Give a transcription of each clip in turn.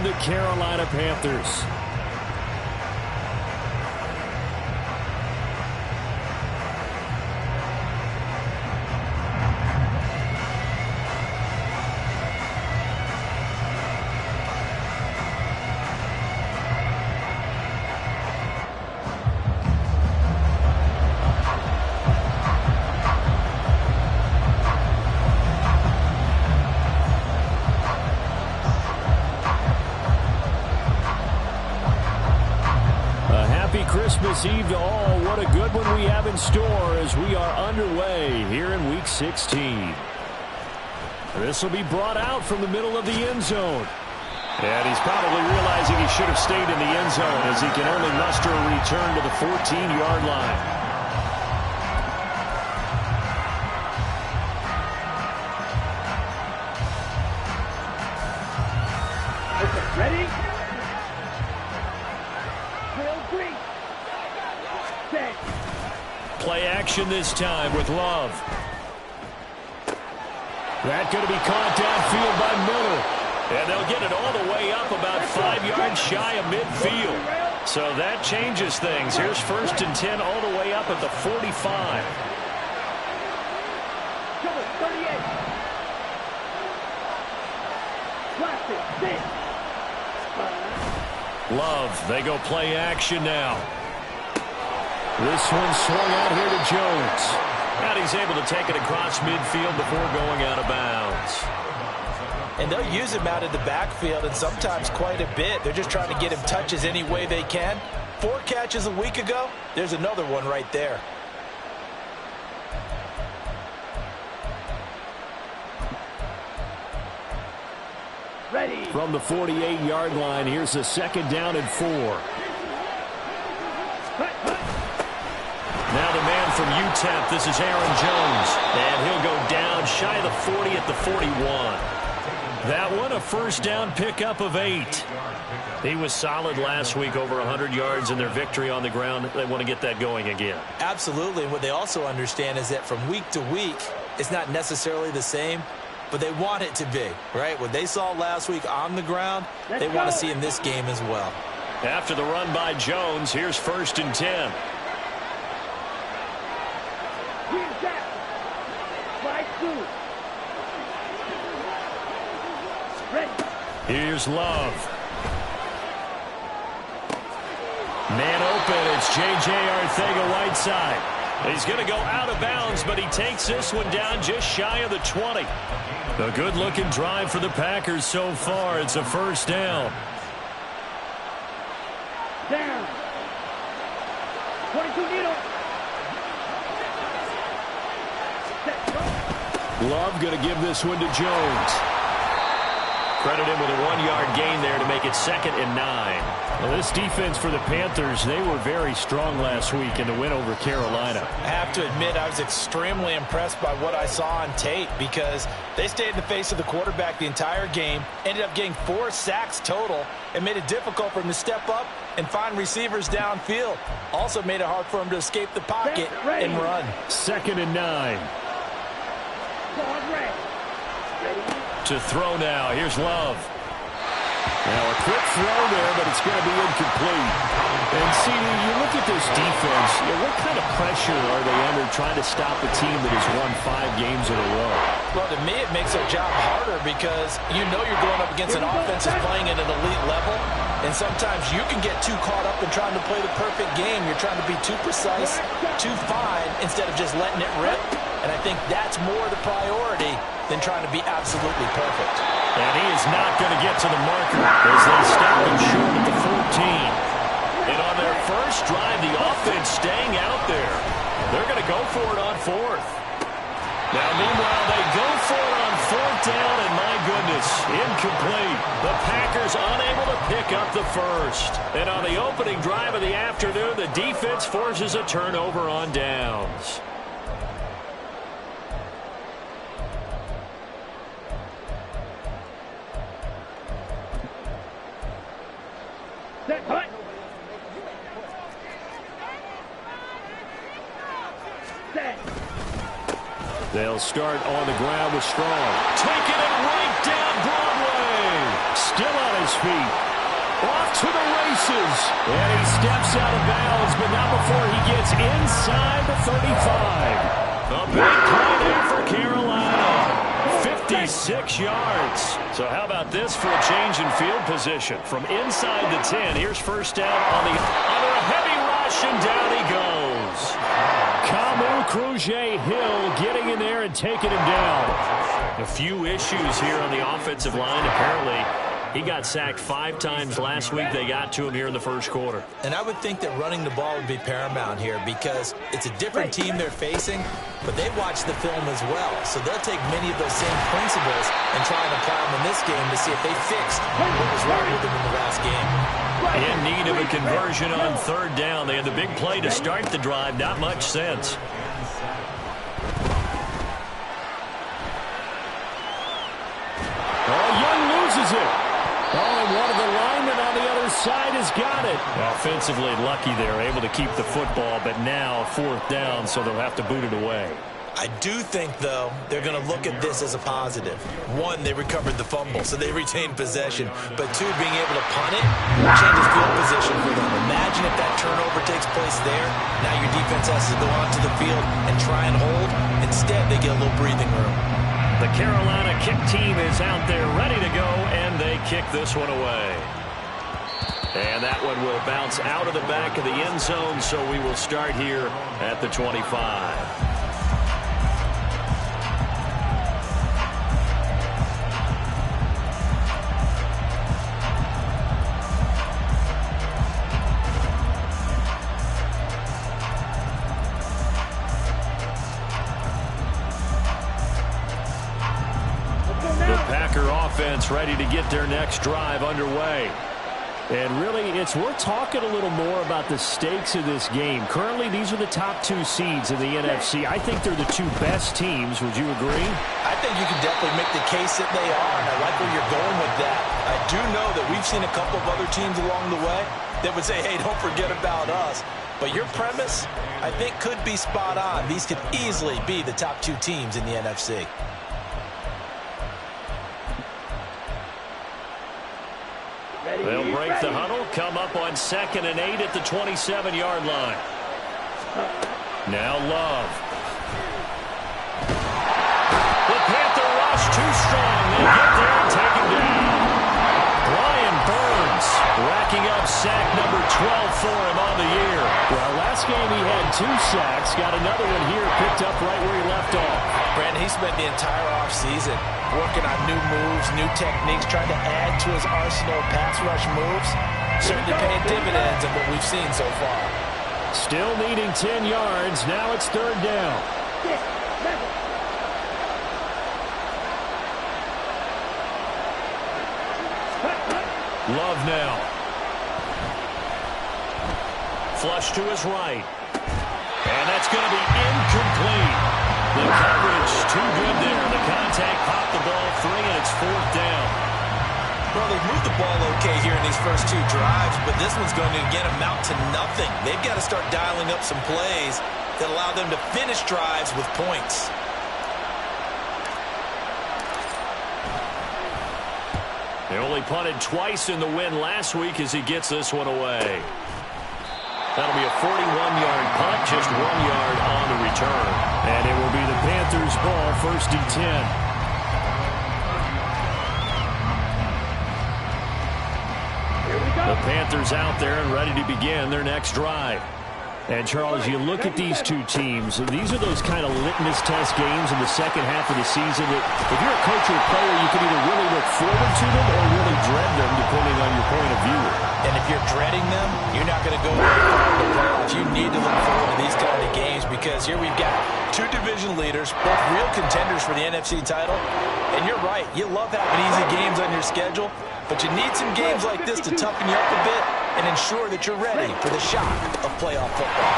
the Carolina Panthers. Christmas Eve to all. What a good one we have in store as we are underway here in Week 16. This will be brought out from the middle of the end zone. And he's probably realizing he should have stayed in the end zone as he can only muster a return to the 14-yard line. Okay, ready? Play action this time with Love. That's going to be caught downfield by Miller. And they'll get it all the way up about 5 yards shy of midfield. So that changes things. Here's 1st and 10 all the way up at the 45. Love, they go play action now. This one swung out here to Jones. And he's able to take it across midfield before going out of bounds. And they'll use him out in the backfield, and sometimes quite a bit. They're just trying to get him touches any way they can. 4 catches a week ago. There's another one right there. Ready. From the 48-yard line, here's a 2nd down and 4. Now the man from UTEP, this is Aaron Jones. And he'll go down shy of the 40 at the 41. That one a 1st down pickup of 8. He was solid last week, over 100 yards in their victory on the ground. They want to get that going again. Absolutely. And what they also understand is that from week to week, it's not necessarily the same, but they want it to be, right? What they saw last week on the ground, they want to see in this game as well. After the run by Jones, here's 1st and 10. Here's Love. Man open, it's J.J. Arcega-Whiteside. He's going to go out of bounds, but he takes this one down just shy of the 20. A good-looking drive for the Packers so far. It's a 1st down. Down. 22 needle. Love going to give this one to Jones. Credit him with a 1-yard gain there to make it 2nd and 9. Well, this defense for the Panthers, they were very strong last week in the win over Carolina. I have to admit, I was extremely impressed by what I saw on tape because they stayed in the face of the quarterback the entire game, ended up getting 4 sacks total, and made it difficult for him to step up and find receivers downfield. Also made it hard for him to escape the pocket and run. 2nd and 9. To throw now. Here's Love. Now a quick throw there, but it's going to be incomplete. And see, you look at this defense, what kind of pressure are they under trying to stop a team that has won 5 games in a row? Well, to me, it makes their job harder because you know you're going up against an offense that's playing at an elite level. And sometimes you can get too caught up in trying to play the perfect game. You're trying to be too precise, too fine, instead of just letting it rip. And I think that's more the priority than trying to be absolutely perfect. And he is not going to get to the marker as they stop him short at the 14. And on their first drive, the offense staying out there. They're going to go for it on 4th. Now, meanwhile, they go for it on 4th down, and my goodness, incomplete. The Packers unable to pick up the first. And on the opening drive of the afternoon, the defense forces a turnover on downs. They'll start on the ground with Strong. Taking it right down Broadway. still on his feet. Off to the races. And he steps out of bounds, but not before he gets inside the 35. A big play there for Carolina. 56 yards. So how about this for a change in field position? From inside the 10, here's first down under a heavy rush, and down he goes. Kamu Cruz-Hill getting in there and taking him down. A few issues here on the offensive line. Apparently, he got sacked 5 times last week. They got to him here in the first quarter. And I would think that running the ball would be paramount here because it's a different team they're facing, but they watch the film as well. So they'll take many of those same principles and try and apply them in this game to see if they fixed what was wrong with them in the last game. In need of a conversion on third down. They had the big play to start the drive. Not much sense. Oh, Young loses it. Oh, and one of the linemen on the other side has got it. Offensively lucky they're able to keep the football, but now fourth down, so they'll have to boot it away. I do think, though, they're going to look at this as a positive. One, they recovered the fumble, so they retained possession. But two, being able to punt it changes field position for them. Imagine if that turnover takes place there. Now your defense has to go onto the field and try and hold. Instead, they get a little breathing room. The Carolina kick team is out there ready to go, and they kick this one away. And that one will bounce out of the back of the end zone, so we will start here at the 25. Offense ready to get their next drive underway. And really, it's worth talking a little more about the stakes of this game. Currently, these are the top 2 seeds in the NFC. I think they're the 2 best teams. Would you agree? I think you can definitely make the case that they are, and I like where you're going with that. I do know that we've seen a couple of other teams along the way that would say, hey, don't forget about us. But your premise, I think, could be spot on. These could easily be the top 2 teams in the NFC. They'll break the huddle, come up on 2nd and 8 at the 27-yard line. Now Love. The Panther rush too strong. They get there and take him down. Brian Burns racking up sack number 12 for him on the year. Well, last game he had 2 sacks. Got another one here picked up right where he left off. Brandon, he spent the entire offseason working on new moves, new techniques, trying to add to his arsenal of pass rush moves. Certainly paying dividends of what we've seen so far. Still needing 10 yards. Now it's third down. Love now. Flush to his right. And that's going to be incomplete. The coverage too good there. The contact popped the ball free, and it's fourth down. Well, they've moved the ball okay here in these first 2 drives, but this one's going to, again, amount to nothing. They've got to start dialing up some plays that allow them to finish drives with points. They only punted twice in the win last week as he gets this one away. That'll be a 41-yard punt, just 1 yard on the return. And it will be the Panthers' ball, first and 10. The Panthers out there and ready to begin their next drive. And, Charles, you look at these 2 teams, and these are those kind of litmus test games in the second half of the season that if you're a coach or a player, you can either really look forward to them or really dread them, depending on your point of view. And if you're dreading them, you're not going to go very far in the playoffs. You need to look forward to these kind of games because here we've got 2 division leaders, both real contenders for the NFC title. And you're right, you love having easy games on your schedule, but you need some games like this to toughen you up a bit and ensure that you're ready for the shock of playoff football.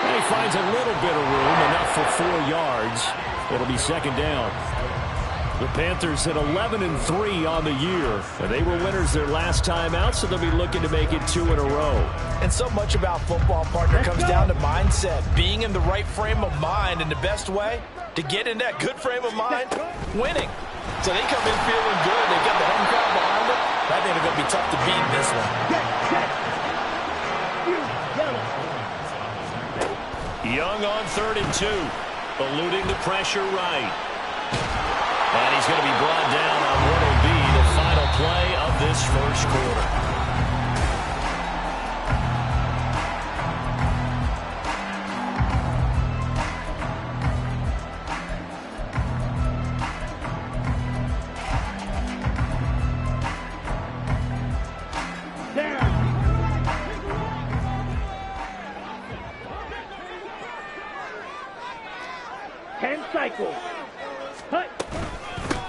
And he finds a little bit of room, enough for 4 yards. It'll be second down. The Panthers hit 11-3 on the year. And they were winners their last time out, so they'll be looking to make it 2 in a row. And so much about football, partner, comes down to mindset. Being in the right frame of mind, and the best way to get in that good frame of mind, winning. So they come in feeling good. They've got the home crowd behind them. I think they're going to be tough to beat in this one. Young on 3rd and 2. Eluding the pressure right. And he's going to be brought down on what will be the final play of this first quarter.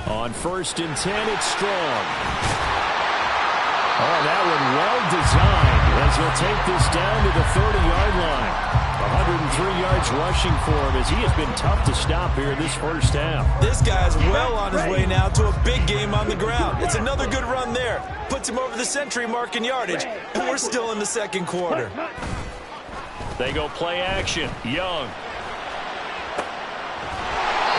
On 1st and 10, it's Strong. Oh, that one well designed as he'll take this down to the 30-yard line. 103 yards rushing for him as he has been tough to stop here in this first half. This guy's well on his way now to a big game on the ground. It's another good run there. Puts him over the century mark in yardage, and we're still in the second quarter. They go play action. Young.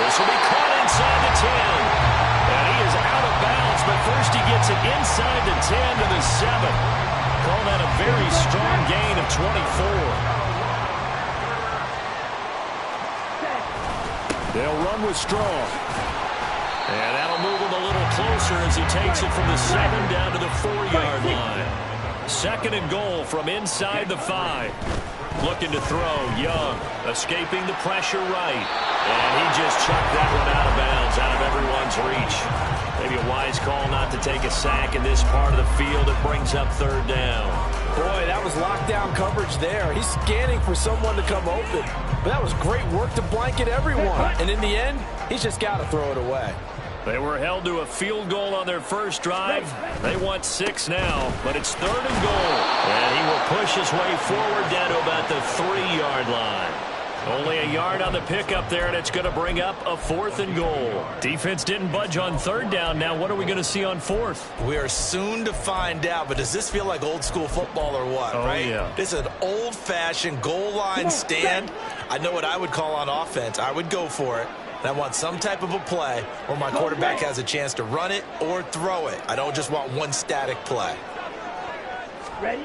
This will be caught inside the 10. And he is out of bounds, but first he gets it inside the 10 to the 7. Call that a very strong gain of 24. They'll run with Strong. And that'll move him a little closer as he takes it from the 7 down to the 4-yard line. 2nd and goal from inside the 5. Looking to throw. Young escaping the pressure right. And he just chucked that one out of bounds, out of everyone's reach. Maybe a wise call not to take a sack in this part of the field. It brings up 3rd down. Boy, that was lockdown coverage there. He's scanning for someone to come open. But that was great work to blanket everyone. And in the end, he's just got to throw it away. They were held to a field goal on their first drive. They want 6 now, but it's 3rd and goal. And he will push his way forward down to about the 3-yard line. Only a yard on the pickup there, and it's going to bring up a 4th and goal. Defense didn't budge on 3rd down. Now what are we going to see on 4th? We are soon to find out, but does this feel like old school football or what, right? Yeah. This is an old-fashioned goal line stand. I know what I would call on offense. I would go for it. And I want some type of a play where my quarterback has a chance to run it or throw it. I don't just want one static play. Ready?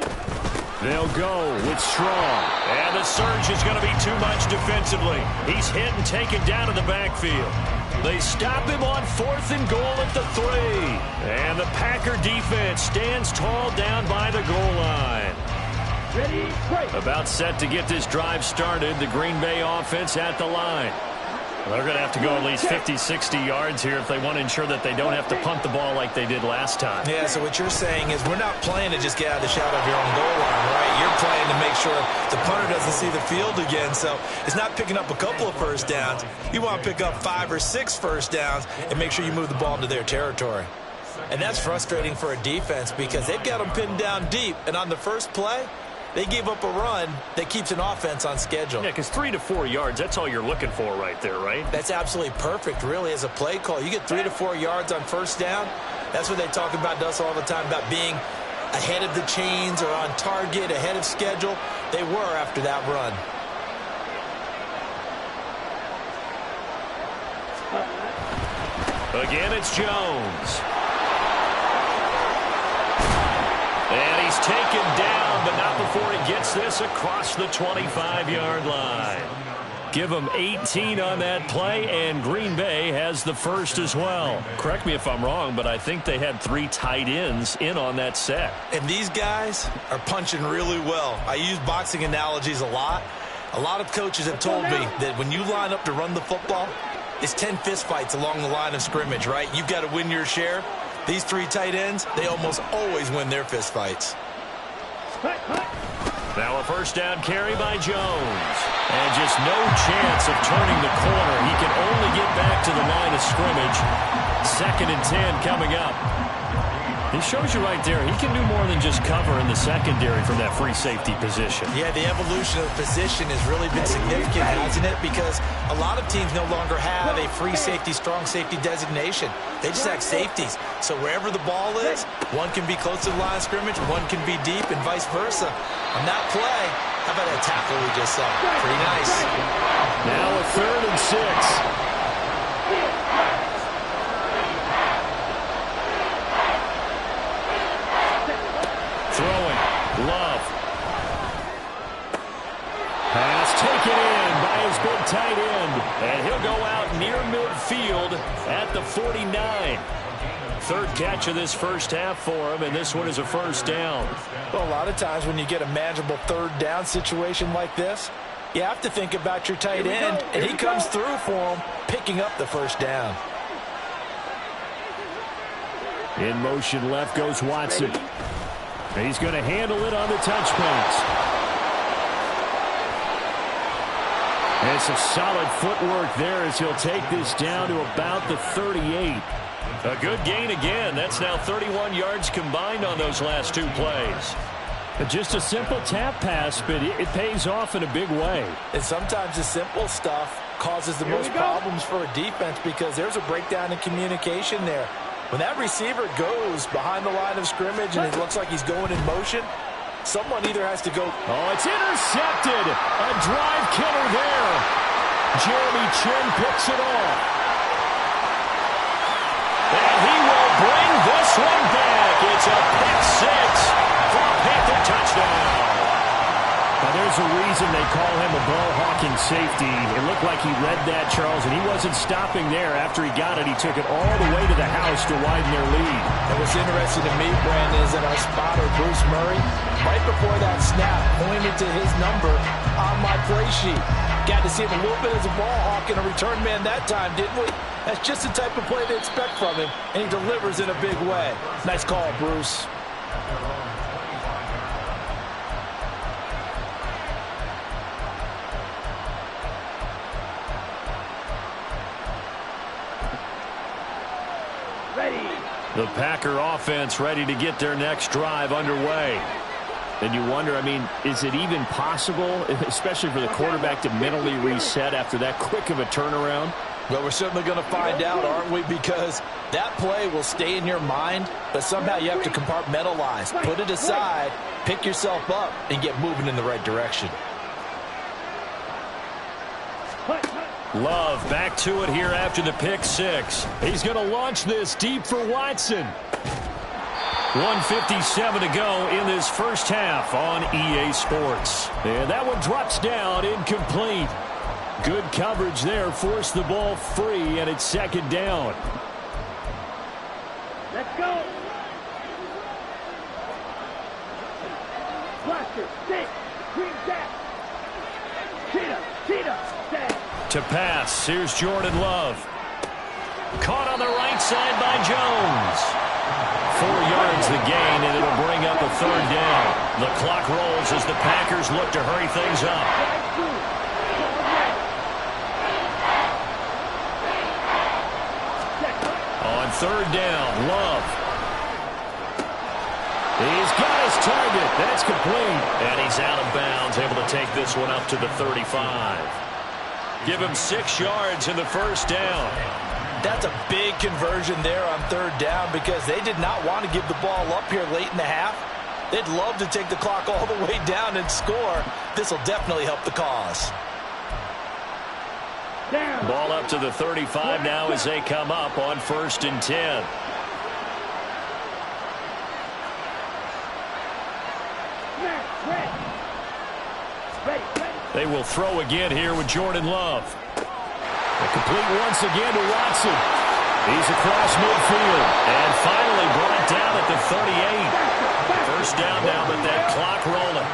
They'll go with Strong. And the surge is going to be too much defensively. He's hit and taken down in the backfield. They stop him on 4th and goal at the 3. And the Packer defense stands tall down by the goal line. Ready? Break. About set to get this drive started. The Green Bay offense at the line. They're going to have to go at least 50, 60 yards here if they want to ensure that they don't have to punt the ball like they did last time. Yeah, so what you're saying is we're not playing to just get out of the shadow of your own goal line, right? You're playing to make sure the punter doesn't see the field again. So it's not picking up a couple of first downs. You want to pick up 5 or 6 first downs and make sure you move the ball into their territory. And that's frustrating for a defense because they've got them pinned down deep. And on the first play, they give up a run that keeps an offense on schedule. Yeah, because 3 to 4 yards, that's all you're looking for right there, right? That's absolutely perfect, really, as a play call. You get 3 to 4 yards on first down. That's what they talk about to us all the time, about being ahead of the chains or on target, ahead of schedule. They were after that run. Again, it's Jones. And he's taken down, but not before he gets this across the 25-yard line. Give him 18 on that play, and Green Bay has the first as well. Correct me if I'm wrong, but I think they had 3 tight ends in on that set. And these guys are punching really well. I use boxing analogies a lot. A lot of coaches have told me that when you line up to run the football, it's 10 fistfights along the line of scrimmage, right? You've got to win your share. These 3 tight ends, they almost always win their fistfights. Now a first down carry by Jones. And just no chance of turning the corner. He can only get back to the line of scrimmage. 2nd and 10 coming up. He shows you right there, he can do more than just cover in the secondary from that free safety position. Yeah, the evolution of the position has really been significant, hasn't it? Because a lot of teams no longer have a free safety, strong safety designation. They just have safeties. So wherever the ball is, one can be close to the line of scrimmage, one can be deep, and vice versa. On that play, how about that tackle we just saw? Pretty nice. Now a 3rd and 6. Throwing. Love. Pass taken in by his big tight end. And he'll go out near midfield at the 49. Third catch of this first half for him, and this one is a first down. Well, a lot of times when you get a manageable third down situation like this, you have to think about your tight end, and he comes through for him, picking up the first down. In motion left goes Watson. He's going to handle it on the touch pass. And some solid footwork there as he'll take this down to about the 38. A good gain again. That's now 31 yards combined on those last two plays. Just a simple tap pass, but it pays off in a big way. And sometimes the simple stuff causes the most problems for a defense because there's a breakdown in communication there. When that receiver goes behind the line of scrimmage and it looks like he's going in motion, someone either has to go. Oh, it's intercepted. A drive killer there. Jeremy Chin picks it off. And he will bring this one back. It's a pick six for a Panther touchdown. Now, there's a reason they call him a ball-hawking safety. It looked like he read that, Charles, and he wasn't stopping there. After he got it, he took it all the way to the house to widen their lead. And what's interesting to me, Brandon, is that our spotter, Bruce Murray, right before that snap, pointed to his number on my play sheet. Got to see him a little bit as a ball hawk and a return man that time, didn't we? That's just the type of play they expect from him, and he delivers in a big way. Nice call, Bruce. Ready. The Packer offense ready to get their next drive underway. And you wonder, I mean, is it even possible, especially for the quarterback, to mentally reset after that quick of a turnaround? Well, we're certainly going to find out, aren't we? Because that play will stay in your mind, but somehow you have to compartmentalize. Put it aside, pick yourself up, and get moving in the right direction. Love back to it here after the pick six. He's going to launch this deep for Watson. 1:57 to go in this first half on EA Sports. And that one drops down, incomplete. Good coverage there, forced the ball free, and it's second down. Let's go. Blaster, stick, green jack. Cheetah, stand. To pass, here's Jordan Love. Caught on the right side by Jones. 4 yards the gain, and it'll bring up a third down. The clock rolls as the Packers look to hurry things up. On third down, Love. He's got his target. That's complete. And he's out of bounds, able to take this one up to the 35. Give him 6 yards in the first down. That's a big conversion there on third down because they did not want to give the ball up here late in the half. They'd love to take the clock all the way down and score. This will definitely help the cause. Ball up to the 35 now as they come up on 1st and 10. They will throw again here with Jordan Love. Complete once again to Watson. He's across midfield and finally brought down at the 38. First down now, but that clock rolling.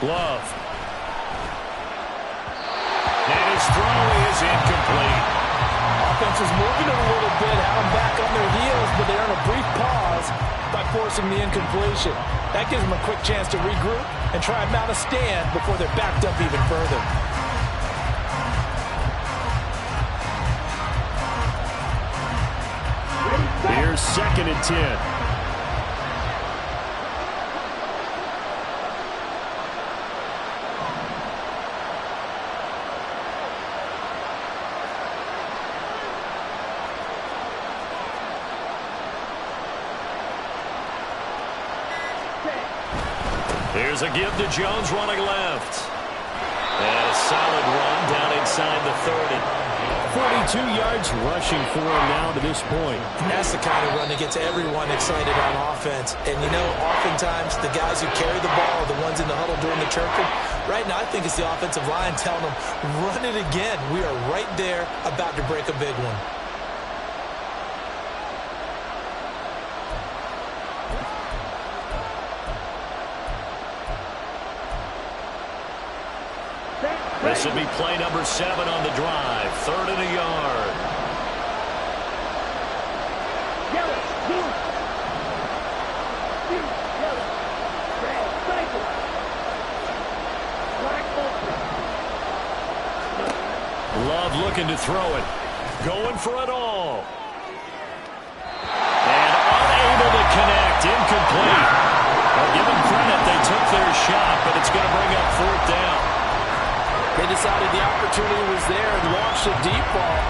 Love. And his throw is incomplete. Offense is moving it a little bit, have them back on their heels, but they're in a brief pause by forcing the incompletion. That gives them a quick chance to regroup and try and mount a stand before they're backed up even further. Here's 2nd and 10. Here's a give to Jones running left. And a solid run down inside the 30. 42 yards rushing for him now to this point. That's the kind of run that gets everyone excited on offense. And, you know, oftentimes the guys who carry the ball are the ones in the huddle doing the chirping. Right now, I think it's the offensive line telling them, run it again. We are right there about to break a big one. This will be play number 7 on the drive. 3rd and a yard. Love looking to throw it. Going for it all. And unable to connect. Incomplete. I'll give them credit. They took their shot, but it's going to bring up 4th down. They decided the opportunity was there and launched a deep ball,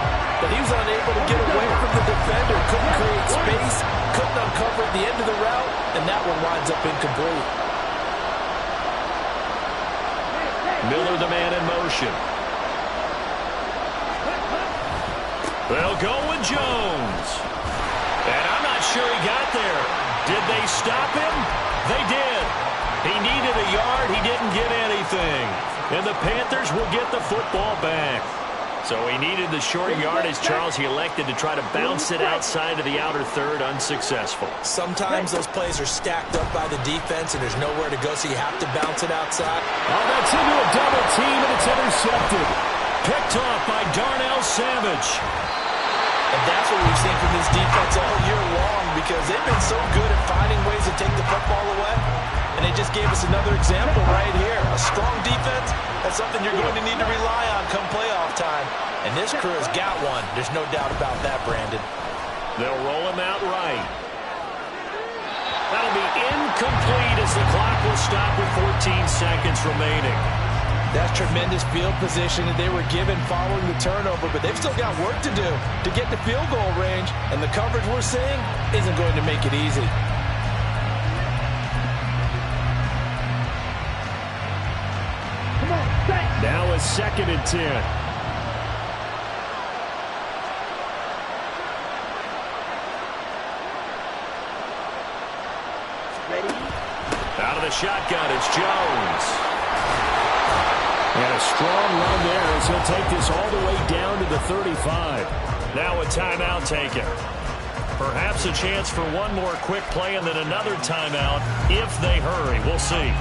but he was unable to get away from the defender. Couldn't create space, couldn't uncover the end of the route, and that one winds up incomplete. Miller, the man in motion. They'll go with Jones. And I'm not sure he got there. Did they stop him? They did. He needed a yard. He didn't get anything. And the Panthers will get the football back. So he needed the short yardage, Charles. He elected to try to bounce it outside of the outer third, unsuccessful. Sometimes those plays are stacked up by the defense, and there's nowhere to go, so you have to bounce it outside. Oh, that's into a double team, and it's intercepted. Picked off by Darnell Savage. And that's what we've seen from this defense all year long, because they've been so good at finding ways to take the football away. And they just gave us another example right here. A strong defense, that's something you're going to need to rely on come playoff time. And this crew has got one. There's no doubt about that, Brandon. They'll roll him out right. That'll be incomplete as the clock will stop with 14 seconds remaining. That's tremendous field position that they were given following the turnover, but they've still got work to do to get to field goal range, and the coverage we're seeing isn't going to make it easy. Now a 2nd and 10. Ready? Out of the shotgun, it's Jones. And a strong run there as he'll take this all the way down to the 35. Now a timeout taken. Perhaps a chance for one more quick play and then another timeout if they hurry. We'll see.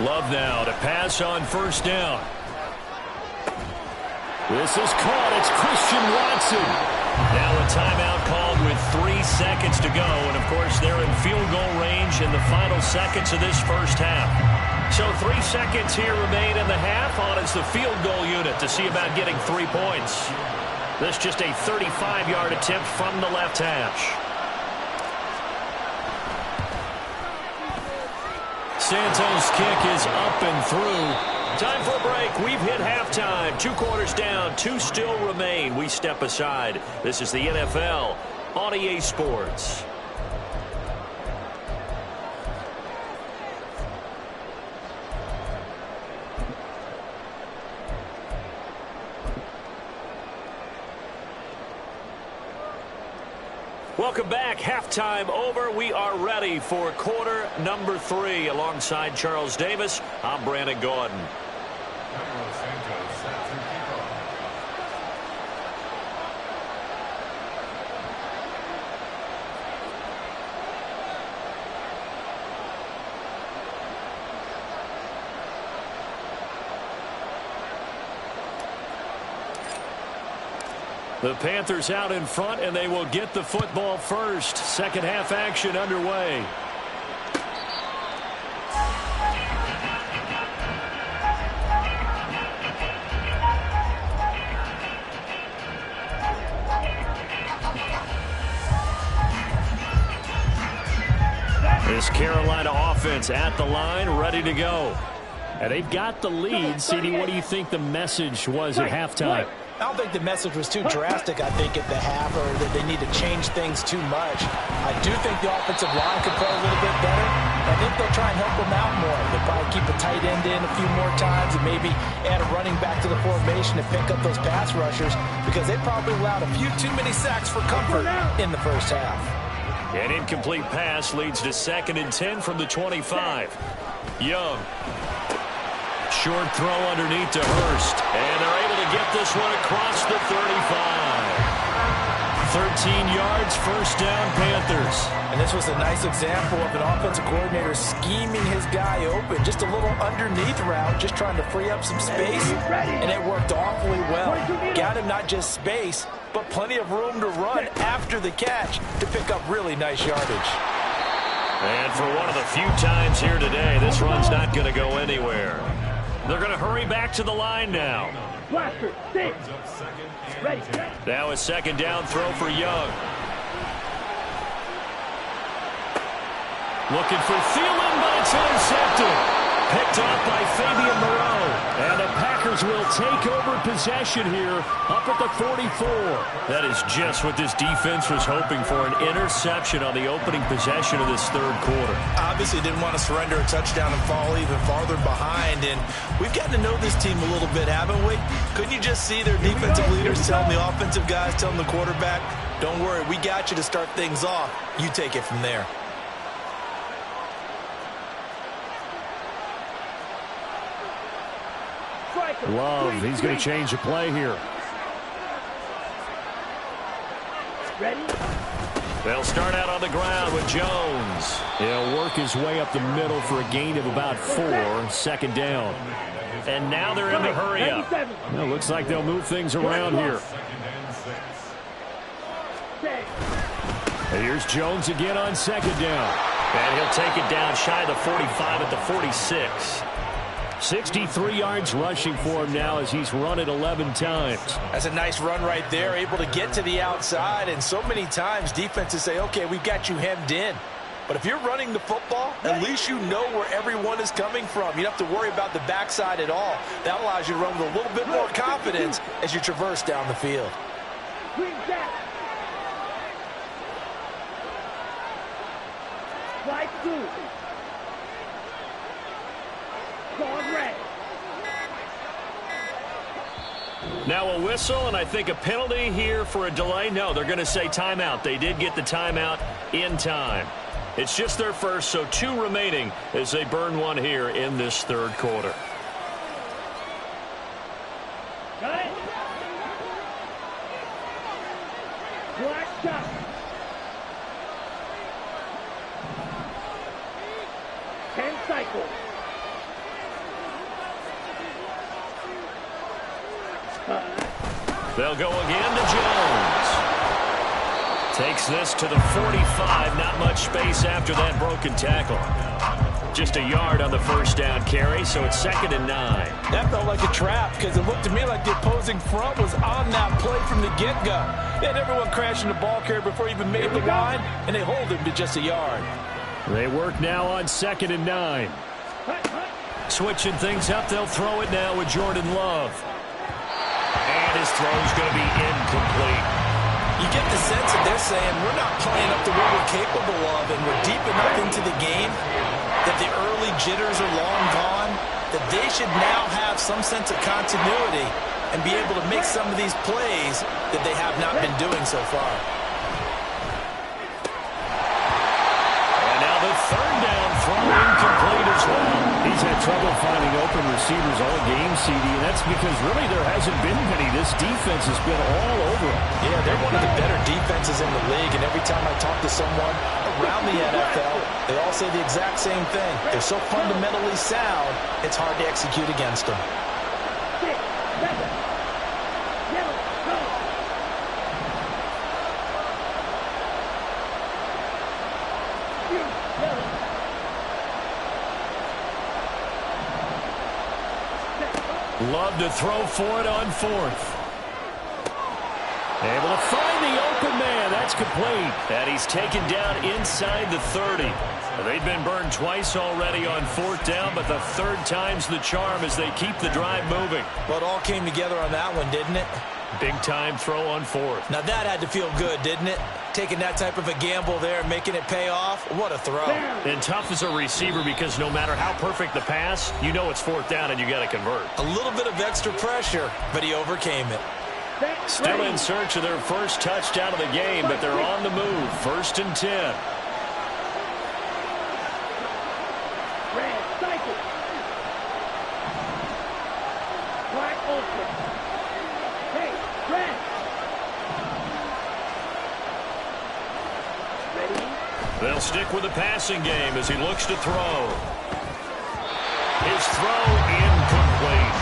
Love now to pass on 1st down. This is caught. It's Christian Watson. Now a timeout called with 3 seconds to go. And, of course, they're in field goal range in the final seconds of this first half. So 3 seconds here remain in the half. On is the field goal unit to see about getting 3 points. This just a 35-yard attempt from the left hash. Santos' kick is up and through. Time for a break. We've hit halftime. 2 quarters down. 2 still remain. We step aside. This is the NFL on EA Sports. Welcome back. Halftime over. We are ready for quarter number 3. Alongside Charles Davis, I'm Brandon Gordon. The Panthers out in front, and they will get the football first. Second half action underway. This Carolina offense at the line, ready to go. And they've got the lead. CD, what do you think the message was at halftime? I don't think the message was too drastic, I think, at the half, or that they need to change things too much. I do think the offensive line could play a little bit better. I think they'll try and help them out more. They'll probably keep a tight end in a few more times and maybe add a running back to the formation to pick up those pass rushers, because they probably allowed a few too many sacks for comfort in the first half. An incomplete pass leads to 2nd and 10 from the 25. Young. Short throw underneath to Hurst. And they're able to get this one across the 35. 13 yards, first down, Panthers. And this was a nice example of an offensive coordinator scheming his guy open. Just a little underneath route, just trying to free up some space. And it worked awfully well. Got him not just space, but plenty of room to run after the catch to pick up really nice yardage. And for one of the few times here today, this run's not going to go anywhere. They're going to hurry back to the line now. Blaster, six. Ready. Now a 2nd down throw for Young. Looking for Thielen, but it's intercepted. Picked off by Fabian Moreau. And the Packers will take over possession here up at the 44. That is just what this defense was hoping for, an interception on the opening possession of this third quarter. Obviously didn't want to surrender a touchdown and fall even farther behind. And we've gotten to know this team a little bit, haven't we? Couldn't you just see their defensive leaders telling the offensive guys, telling the quarterback, don't worry, we got you to start things off. You take it from there. Love, he's going to change the play here. Ready. They'll start out on the ground with Jones. He'll work his way up the middle for a gain of about 4, 2nd down. And now they're in the hurry up. Well, looks like they'll move things around here. And here's Jones again on 2nd down. And he'll take it down shy of the 45 at the 46. 63 yards rushing for him now as he's run it 11 times. That's a nice run right there, able to get to the outside. And so many times defenses say, okay, we've got you hemmed in. But if you're running the football, at least you know where everyone is coming from. You don't have to worry about the backside at all. That allows you to run with a little bit more confidence as you traverse down the field. Right through. Now a whistle, and I think a penalty here for a delay. No, they're going to say timeout. They did get the timeout in time. It's just their first, so 2 remaining as they burn one here in this third quarter. Got it. Black shot. Cycles. They'll go again to Jones. Takes this to the 45. Not much space after that broken tackle. Just a yard on the first down carry, so it's 2nd and 9. That felt like a trap because it looked to me like the opposing front was on that play from the get-go. They had everyone crashing the ball carrier before he even made the line, and they hold him to just a yard. They work now on 2nd and 9. Switching things up, they'll throw it now with Jordan Love. And his throw's going to be incomplete. You get the sense that they're saying we're not playing up to what we're capable of, and we're deep enough into the game that the early jitters are long gone, that they should now have some sense of continuity and be able to make some of these plays that they have not been doing so far. And now the 3rd down throw incomplete as well. He's had trouble finding open receivers all game, CD, and that's because really there hasn't been many. This defense has been all over them. Yeah, they're one of the better defenses in the league, and every time I talk to someone around the NFL, they all say the exact same thing. They're so fundamentally sound, it's hard to execute against them. 6, 7, yellow, go. Love to throw for it on 4th. Able to find the open man. That That's complete. And he's taken down inside the 30. They've been burned twice already on 4th down, but the 3rd time's the charm as they keep the drive moving. Well, it all came together on that one, didn't it? Big-time throw on 4th. Now that had to feel good, didn't it? Taking that type of a gamble there and making it pay off. What a throw. And tough as a receiver because no matter how perfect the pass, you know it's 4th down and you got to convert. A little bit of extra pressure, but he overcame it. Still in search of their first touchdown of the game, but they're on the move. 1st and 10. Red, cycle. Black, ultra. Hey, red. Ready? They'll stick with the passing game as he looks to throw. His throw incomplete.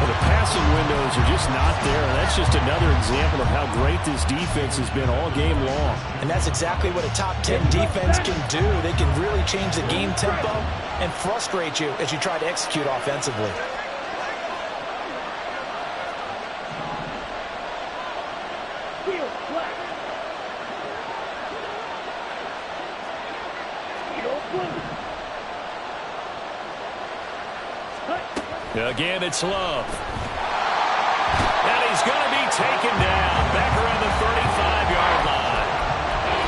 Well, the passing windows are just not there. And that's just another example of how great this defense has been all game long. And that's exactly what a top 10 defense can do. They can really change the game tempo and frustrate you as you try to execute offensively. Field, black. Field, blue. Again, it's Love. And he's going to be taken down back around the 35-yard line.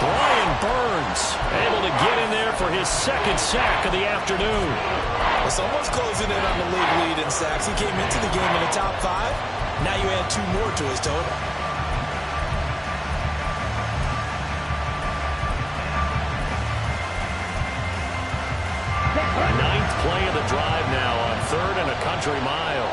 Brian Burns able to get in there for his 2nd sack of the afternoon. Well, someone's closing in on the league lead in sacks. He came into the game in the top 5. Now you add 2 more to his total. A 9th play of the drive now on 3rd and a country mile.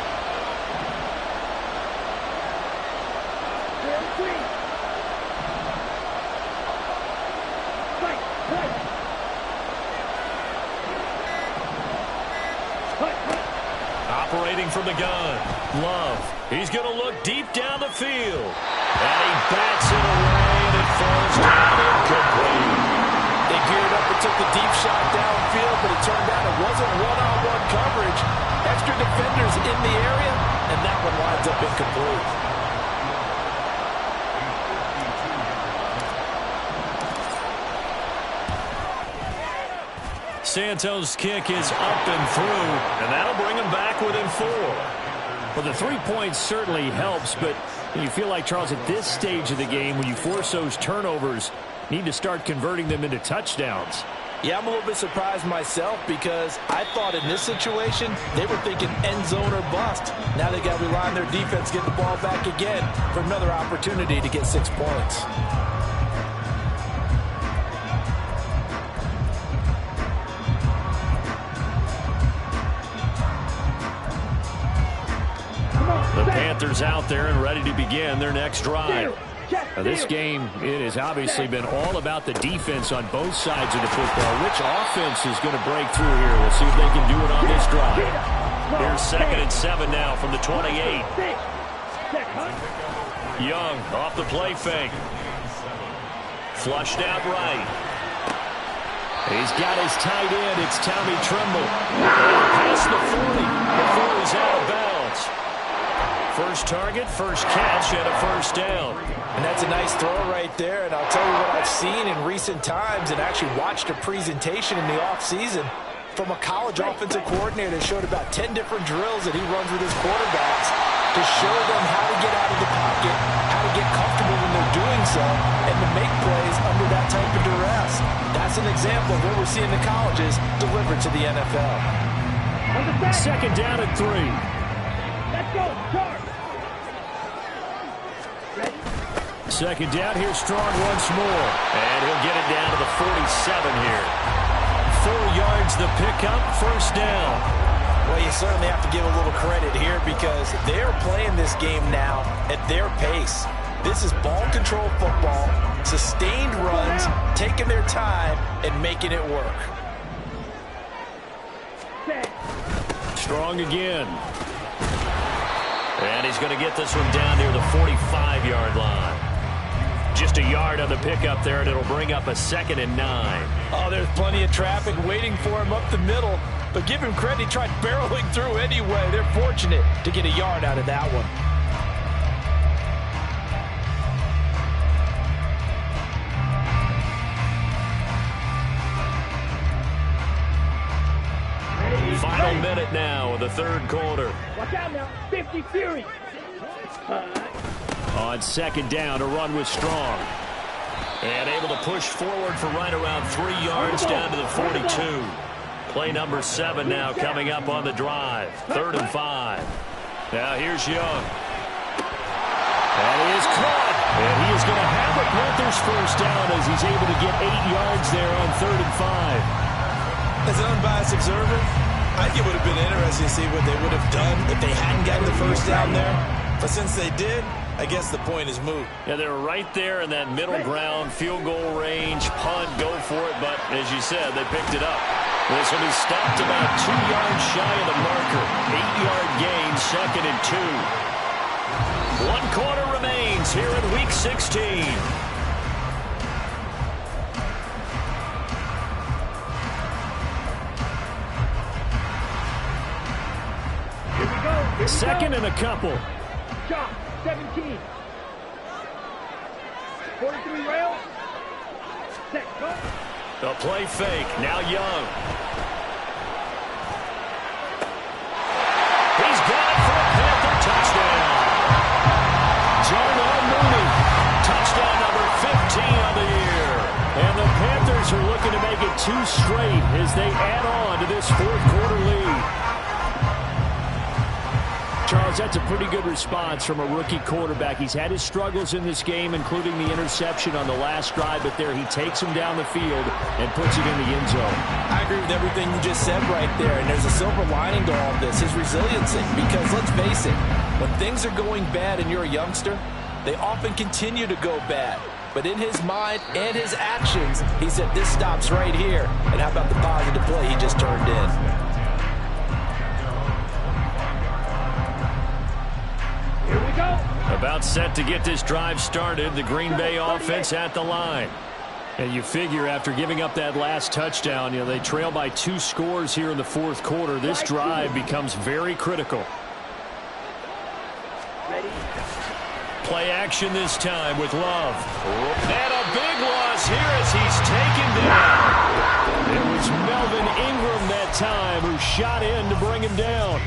Operating from the gun. Love. He's going to look deep down the field. And he bats it away, and it falls down incomplete. They geared up and took the deep shot downfield, but it turned out it wasn't one-on-one coverage. Extra defenders in the area, and that one winds up incomplete. Santos' kick is up and through, and that'll bring him back within 4. Well, the 3 points certainly helps, but you feel like, Charles, at this stage of the game, when you force those turnovers, need to start converting them into touchdowns. Yeah, I'm a little bit surprised myself because I thought in this situation they were thinking end zone or bust. Now they got to rely on their defense, get the ball back again for another opportunity to get 6 points. The Panthers out there and ready to begin their next drive. Now, this game, it has obviously been all about the defense on both sides of the football. Which offense is going to break through here? We'll see if they can do it on this drive. Here's 2nd and 7 now from the 28. Young off the play fake. Flushed out right. He's got his tight end. It's Tommy Tremble. Past the 40 before he's out of bounds. First target, first catch, and a 1st down. And that's a nice throw right there. And I'll tell you what I've seen in recent times and actually watched a presentation in the offseason from a college offensive coordinator that showed about 10 different drills that he runs with his quarterbacks to show them how to get out of the pocket, how to get comfortable when they're doing so, and to make plays under that type of duress. That's an example of what we're seeing the colleges deliver to the NFL. 2nd down and 3. Let's go, charge. Ready? 2nd down, here's Strong once more. And he'll get it down to the 47 here. 4 yards the pickup, 1st down. Well, you certainly have to give a little credit here because they're playing this game now at their pace. This is ball control football, sustained runs, taking their time, and making it work. Strong again. And he's going to get this one down near the 45-yard line. Just a yard on the pickup there, and it'll bring up a 2nd and 9. Oh, there's plenty of traffic waiting for him up the middle. But give him credit, he tried barreling through anyway. They're fortunate to get a yard out of that one. final minute now of the third quarter. Watch out now. 50 Fury. On second down, a run was strong. And able to push forward for right around 3 yards down to the 42. Play number 7 now coming up on the drive. 3rd and 5. Now here's Young. And he is caught. And he is going to have the Panthers first down as he's able to get 8 yards there on 3rd and 5. As an unbiased observer, I think it would have been interesting to see what they would have done if they hadn't gotten the first down there. But since they did, I guess the point is moot. Yeah, they were right there in that middle ground, field goal range, punt, go for it. But as you said, they picked it up. This will be stopped about 2 yards shy of the marker. 8-yard gain, 2nd and 2. 1 quarter remains here in Week 16. Here we go. Second and a couple. Chop. 17. 43 rail. Set. Go. The play fake. Now Young. He's got it for a Panther touchdown. Jonah Mooney. Touchdown number 15 on the year. And the Panthers are looking to make it 2 straight as they add on to this 4th quarter lead. Charles, that's a pretty good response from a rookie quarterback. He's had his struggles in this game, including the interception on the last drive, but there he takes him down the field and puts it in the end zone. I agree with everything you just said right there, and there's a silver lining to all of this, his resiliency. Because let's face it, when things are going bad and you're a youngster, they often continue to go bad. But in his mind and his actions, he said, this stops right here. And how about the positive play he just turned in? Here we go. About set to get this drive started. The Green Bay offense at the line. And you figure after giving up that last touchdown, they trail by 2 scores here in the 4th quarter. This drive becomes very critical. Ready. Play action this time with Love. And a big loss here as he's taken down. It was Melvin Ingram that time who shot in to bring him down.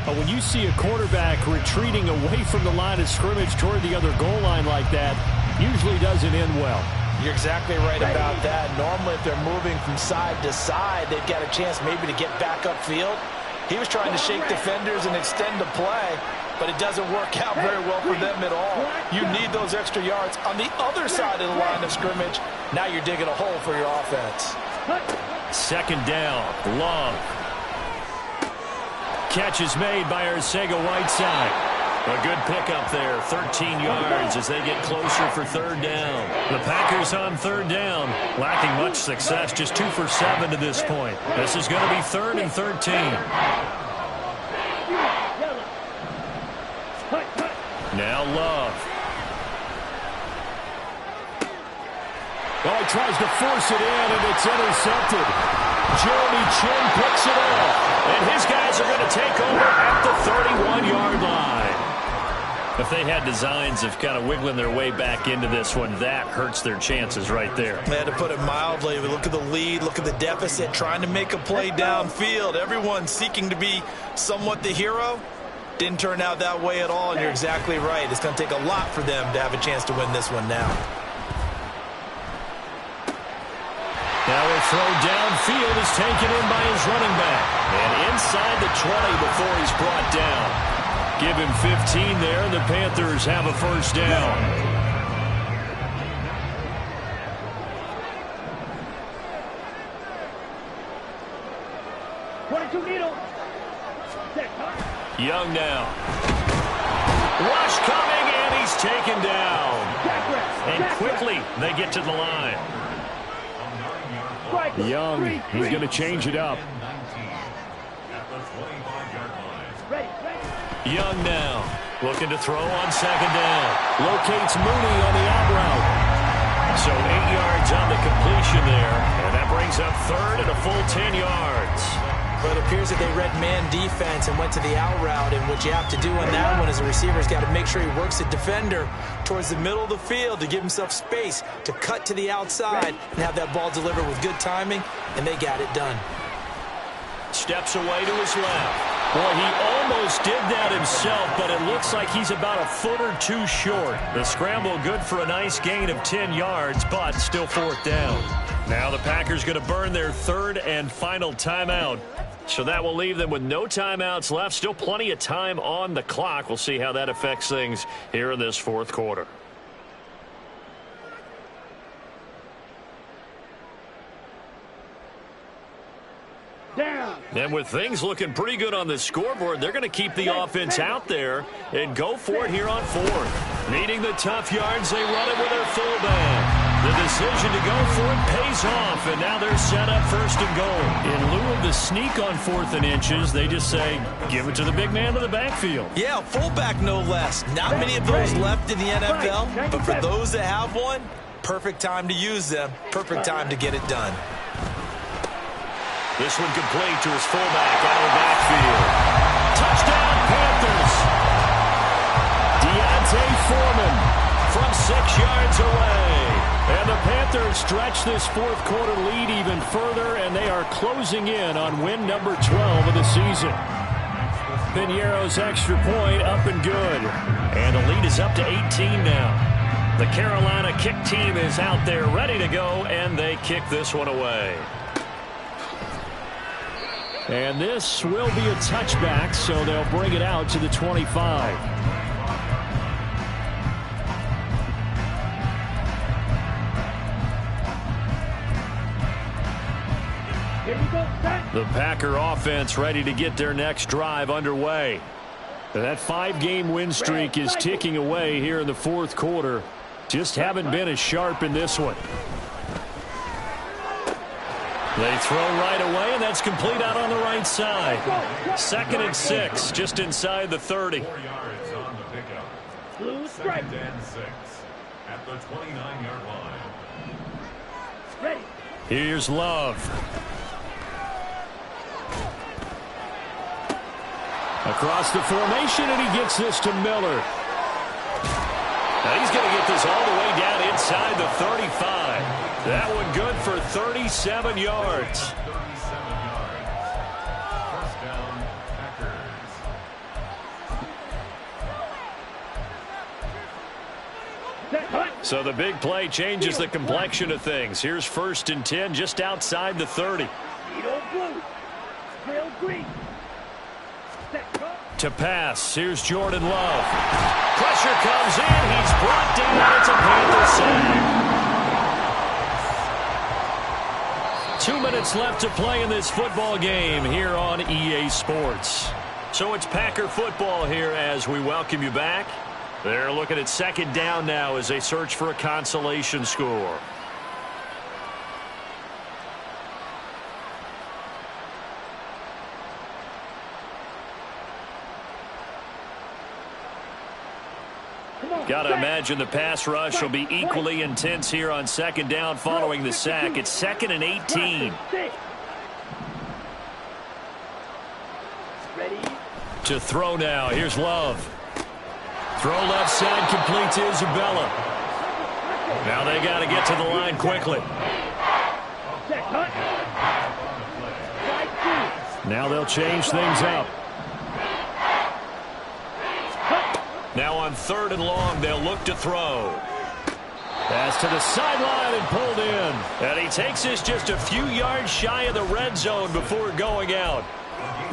But when you see a quarterback retreating away from the line of scrimmage toward the other goal line like that, usually doesn't end well. You're exactly right about that. Normally, if they're moving from side to side, they've got a chance maybe to get back upfield. He was trying to shake defenders and extend the play, but it doesn't work out very well for them at all. You need those extra yards on the other side of the line of scrimmage. Now you're digging a hole for your offense. 2nd down. Love. Catch is made by Arcega-Whiteside. A good pickup there, 13 yards as they get closer for 3rd down. The Packers on 3rd down, lacking much success, just 2 for 7 to this point. This is going to be 3rd and 13. Now Love. Oh, he tries to force it in, and it's intercepted. Jeremy Chin picks it off. And his guys are going to take over at the 31-yard line. If they had designs of kind of wiggling their way back into this one, that hurts their chances right there. They had to put it mildly. Look at the lead, look at the deficit, trying to make a play downfield. Everyone seeking to be somewhat the hero. Didn't turn out that way at all, and you're exactly right. It's going to take a lot for them to have a chance to win this one now. Now a throw downfield is taken in by his running back. And inside the 20 before he's brought down. Give him 15 there, and the Panthers have a first down. Young now. Rush coming, and he's taken down. And quickly they get to the line. Young, he's going to change it up. Young now, looking to throw on 2nd down. Locates Mooney on the out route. So 8 yards on the completion there, and that brings up 3rd and a full 10 yards. But it appears that they read man defense and went to the out route, and what you have to do on that one as a receiver has got to make sure he works the defender towards the middle of the field to give himself space to cut to the outside and have that ball delivered with good timing, and they got it done. Steps away to his left. Boy, he almost did that himself, but it looks like he's about a foot or two short. The scramble good for a nice gain of 10 yards, but still fourth down. Now the Packers going to burn their third and final timeout. So that will leave them with no timeouts left. Still plenty of time on the clock. We'll see how that affects things here in this fourth quarter. Down. And with things looking pretty good on the scoreboard, they're going to keep the offense out there and go for it here on fourth. Needing the tough yards, they run it with their fullback. The decision to go for it pays off, and now they're set up first and goal. In lieu of the sneak on 4th and inches, they just say, give it to the big man to the backfield. Yeah, fullback no less. Not many of those left in the NFL, but for those that have one, perfect time to use them. Perfect time to get it done. This one complete to his fullback out of the backfield. Touchdown, Panthers. Deontay Foreman from 6 yards away. And the Panthers stretch this fourth quarter lead even further, and they are closing in on win number 12 of the season. Piñeiro's extra point up and good. And the lead is up to 18 now. The Carolina kick team is out there ready to go, and they kick this one away. And this will be a touchback, so they'll bring it out to the 25. Here we go, set. The Packer offense ready to get their next drive underway. That 5-game win streak is ticking away here in the fourth quarter. Just haven't been as sharp in this one. They throw right away, and that's complete out on the right side. 2nd and 6, just inside the 30. 4 yards on the pickup. Blue stripe. 2nd and 6 at the 29-yard line. Ready. Here's Love. Across the formation, and he gets this to Miller. Now he's going to get this all the way down inside the 35. That one good for 37 yards. 37 yards. First down, Packers. So the big play changes the complexion of things. Here's 1st and 10 just outside the 30. Edo blue. Trail green. Set, go. To pass, here's Jordan Love. Pressure comes in. He's brought down. It's a Panther sack. 2 minutes left to play in this football game here on EA Sports. So it's Packer football here as we welcome you back. They're looking at 2nd down now as they search for a consolation score. Got to imagine the pass rush will be equally intense here on 2nd down following the sack. It's 2nd and 18. Ready. To throw now. Here's Love. Throw left side complete to Isabella. Now they got to get to the line quickly. Set, cut. Now they'll change things up. Now on 3rd and long, they'll look to throw. Pass to the sideline and pulled in. And he takes this just a few yards shy of the red zone before going out.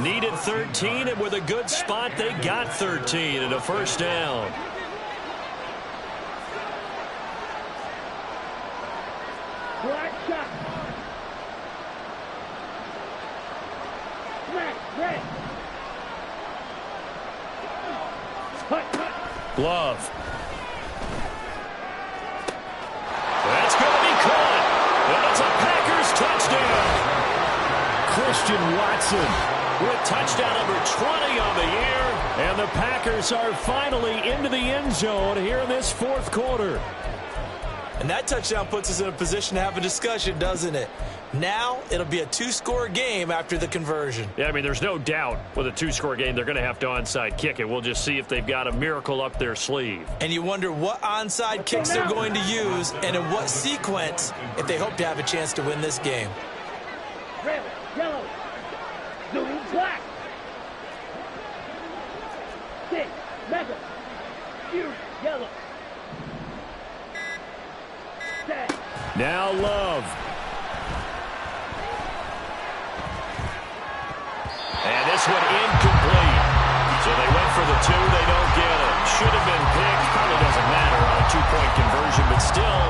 Needed 13, and with a good spot, they got 13 and a first down. Black shot. Smack, red. Cut, cut. Glove. That's going to be caught. And it's a Packers touchdown. Christian Watson with touchdown number 20 on the year. And the Packers are finally into the end zone here in this fourth quarter. And that touchdown puts us in a position to have a discussion, doesn't it? Now it'll be a 2-score game after the conversion. Yeah, I mean, there's no doubt with a 2-score game they're going to have to onside kick it. We'll just see if they've got a miracle up their sleeve. And you wonder what onside kicks they're going to use and in what sequence if they hope to have a chance to win this game. Red, yellow. Mega. Fury. Yellow. Set. Now Love. And this one incomplete. So they went for the two. They don't get it. Should have been picked. Probably doesn't matter on a two-point conversion. But still,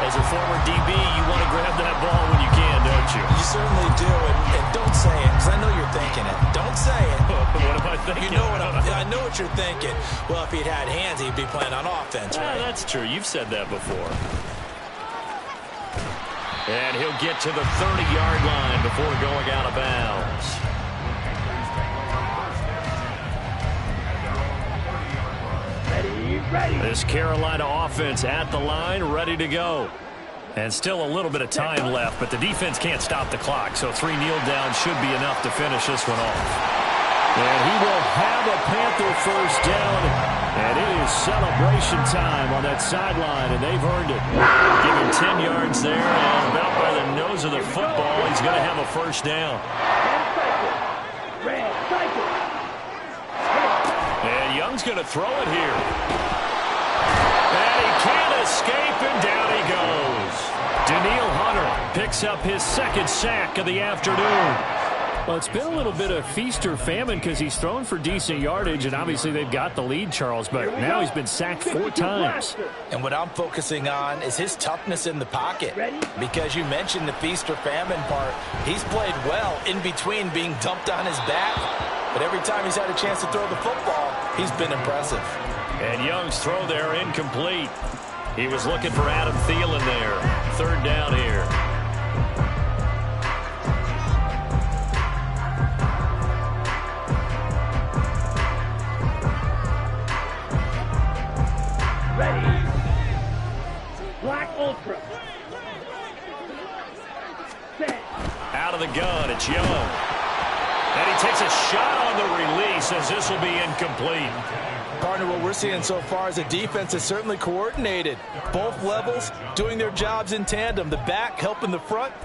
as a former DB, you want to grab that ball when you can, don't you? You certainly do. And don't say it, because I know you're thinking it. Don't say it. What am I thinking? You know I know what you're thinking. Well, if he'd had hands, he'd be playing on offense, right? That's true. You've said that before. And he'll get to the 30-yard line before going out of bounds. Ready. This Carolina offense at the line, ready to go. And still a little bit of time left, but the defense can't stop the clock, so 3 kneel downs should be enough to finish this one off. And he will have a Panther first down, and it is celebration time on that sideline, and they've earned it. Give him 10 yards there, and about by the nose of the football, he's going to have a first down. Red cycle. And Young's going to throw it here. And he can't escape, and down he goes. Daniil Hunter picks up his second sack of the afternoon. Well, it's been a little bit of feast or famine because he's thrown for decent yardage, and obviously they've got the lead, Charles, but now he's been sacked 4 times. And what I'm focusing on is his toughness in the pocket. Because you mentioned the feast or famine part. He's played well in between being dumped on his back. But every time he's had a chance to throw the football, he's been impressive. And Young's throw there incomplete. He was looking for Adam Thielen there. 3rd down here. Ready. Black Ultra. Set. Out of the gun, it's Young. And he takes a shot on the release as this will be incomplete. Partner, what we're seeing so far is the defense is certainly coordinated. Both levels doing their jobs in tandem. The back helping the front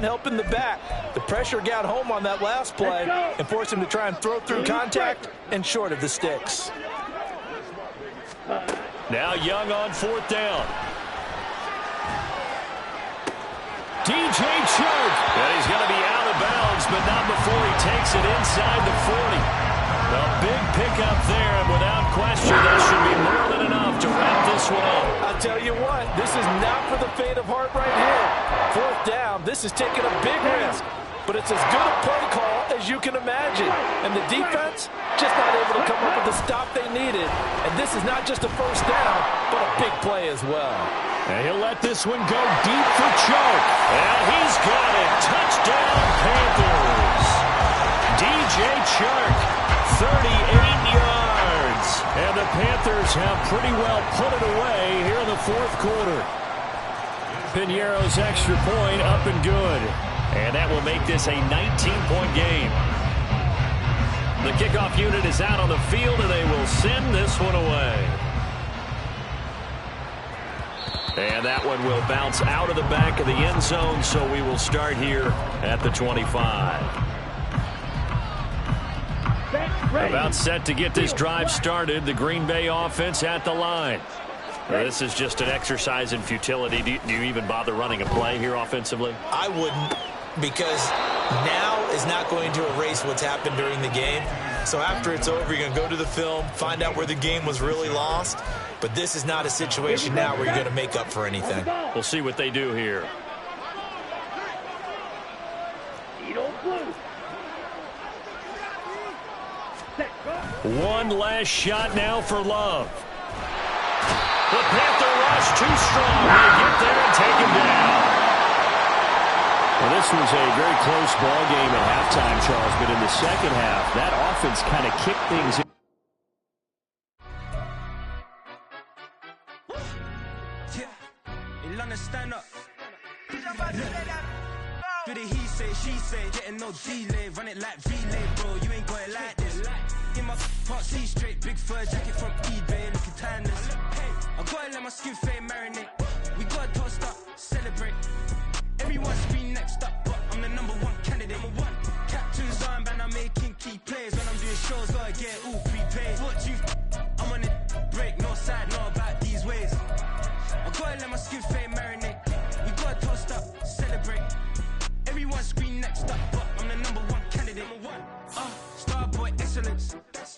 helping the back. The pressure got home on that last play and forced him to try and throw through contact and short of the sticks. Now Young on 4th down. DJ Chark. And he's going to be out of bounds, but not before he takes it inside the 40. A big pickup there, and without question, that should be more than enough to wrap this one up. I'll tell you what, this is not for the faint of heart right here. 4th down, this is taking a big risk, but it's as good a play call as you can imagine. And the defense just not able to come up with the stop they needed. And this is not just a first down, but a big play as well. And he'll let this one go deep for Chark. And he's got it. Touchdown, Panthers. DJ Chark, 38 yards. And the Panthers have pretty well put it away here in the 4th quarter. Piñeiro's extra point up and good. And that will make this a 19-point game. The kickoff unit is out on the field, and they will send this one away. And that one will bounce out of the back of the end zone, so we will start here at the 25. About set to get this drive started. The Green Bay offense at the line. This is just an exercise in futility. Do you even bother running a play here offensively? I wouldn't, because now is not going to erase what's happened during the game. So after it's over, you're going to go to the film, find out where the game was really lost. But this is not a situation now where you're going to make up for anything. We'll see what they do here. One last shot now for Love. The Panther rush too strong. They get there and take him down. Well, this was a very close ball game at halftime, Charles, but in the second half, that offense kind of kicked things in. Stand up. Do the he say, she say, getting no delay, run it like relay, bro. You ain't got it like this. In my part C straight, big fur jacket from eBay, looking timeless. I gotta let my skin fade marinate. We gotta toast up, celebrate. Everyone's been next up, but I'm the #1 candidate. Captain's armband, I'm making key plays when I'm doing shows. Gotta get all